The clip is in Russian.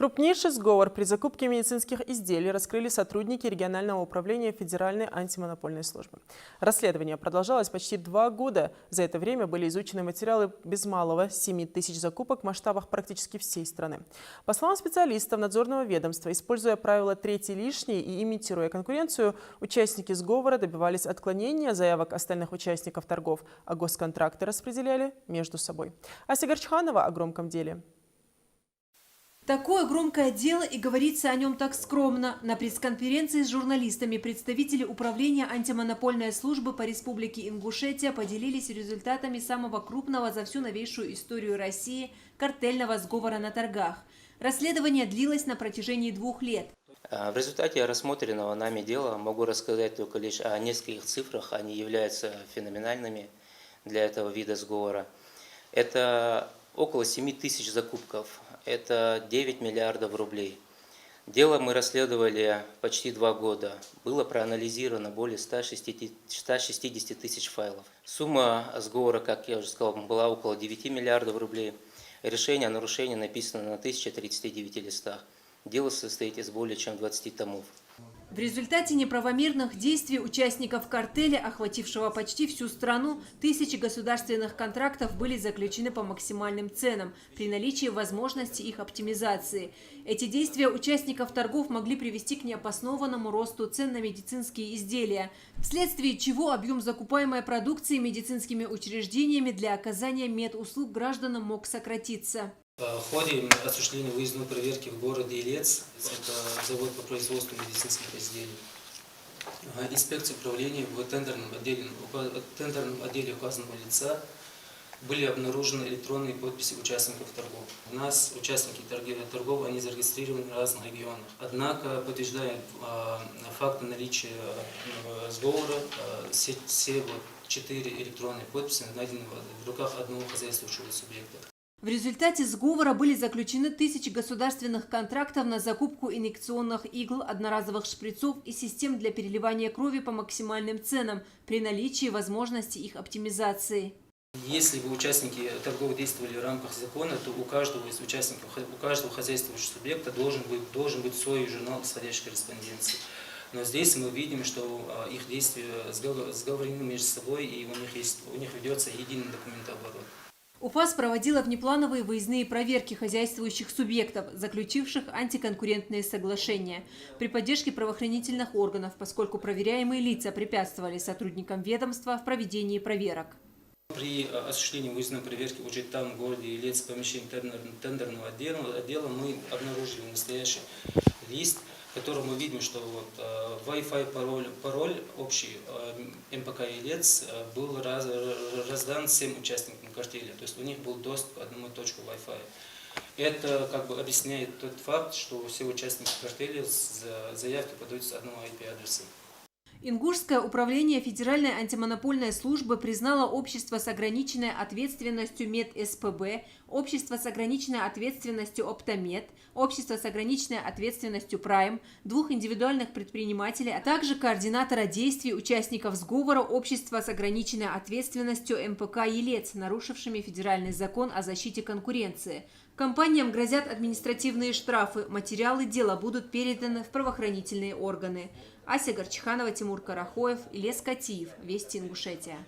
Крупнейший сговор при закупке медицинских изделий раскрыли сотрудники регионального управления Федеральной антимонопольной службы. Расследование продолжалось почти 2 года. За это время были изучены материалы без малого 7 тысяч закупок в масштабах практически всей страны. По словам специалистов надзорного ведомства, используя правила «третий лишний» и имитируя конкуренцию, участники сговора добивались отклонения заявок остальных участников торгов, а госконтракты распределяли между собой. Ася Горчханова о громком деле. Такое громкое дело, и говорится о нем так скромно. На пресс-конференции с журналистами представители Управления антимонопольной службы по Республике Ингушетия поделились результатами самого крупного за всю новейшую историю России картельного сговора на торгах. Расследование длилось на протяжении 2 лет. В результате рассмотренного нами дела могу рассказать только лишь о нескольких цифрах. Они являются феноменальными для этого вида сговора. Это около 7 тысяч закупков. Это 9 миллиардов рублей. Дело мы расследовали почти 2 года. Было проанализировано более 160 тысяч файлов. Сумма сговора, как я уже сказал, была около 9 миллиардов рублей. Решение о нарушении написано на 1039 листах. Дело состоит из более чем 20 томов. В результате неправомерных действий участников картеля, охватившего почти всю страну, тысячи государственных контрактов были заключены по максимальным ценам при наличии возможности их оптимизации. Эти действия участников торгов могли привести к необоснованному росту цен на медицинские изделия, вследствие чего объем закупаемой продукции медицинскими учреждениями для оказания медуслуг гражданам мог сократиться. В ходе осуществления выездной проверки в городе Илец, это завод по производству медицинских изделий, инспекции управления в тендерном отделе указанного лица были обнаружены электронные подписи участников торгов. У нас участники торгов, они зарегистрированы в разных регионах. Однако, подтверждая факты наличия сговора, все 4 электронные подписи найдены в руках одного хозяйствующего субъекта. В результате сговора были заключены тысячи государственных контрактов на закупку инъекционных игл, одноразовых шприцов и систем для переливания крови по максимальным ценам при наличии возможности их оптимизации. Если бы участники торгов действовали в рамках закона, то у каждого из участников, у каждого хозяйствующего субъекта должен быть свой журнал исходящей корреспонденции. Но здесь мы видим, что их действия сговорены между собой, и у них ведется единый документооборот. УФАС проводила внеплановые выездные проверки хозяйствующих субъектов, заключивших антиконкурентные соглашения, при поддержке правоохранительных органов, поскольку проверяемые лица препятствовали сотрудникам ведомства в проведении проверок. При осуществлении выездной проверки уже там, в городе Илец, в помещении тендерного отдела, мы обнаружили настоящий лист, в котором мы видим, что Wi-Fi пароль общий МПК Илец был раздан всем участникам картеля, то есть у них был доступ к одному точку Wi-Fi. Это объясняет тот факт, что все участники картеля заявки подают с одного IP-адреса. Ингушское управление Федеральной антимонопольной службы признало общество с ограниченной ответственностью МедСПБ, общество с ограниченной ответственностью Оптомед, общество с ограниченной ответственностью Прайм, 2 индивидуальных предпринимателей, а также координатора действий участников сговора общества с ограниченной ответственностью МПК Елец, нарушившими федеральный закон о защите конкуренции. Компаниям грозят административные штрафы, материалы дела будут переданы в правоохранительные органы. Ася Горчханова, Тимур Карахоев, Илес Катиев. Вести Ингушетия.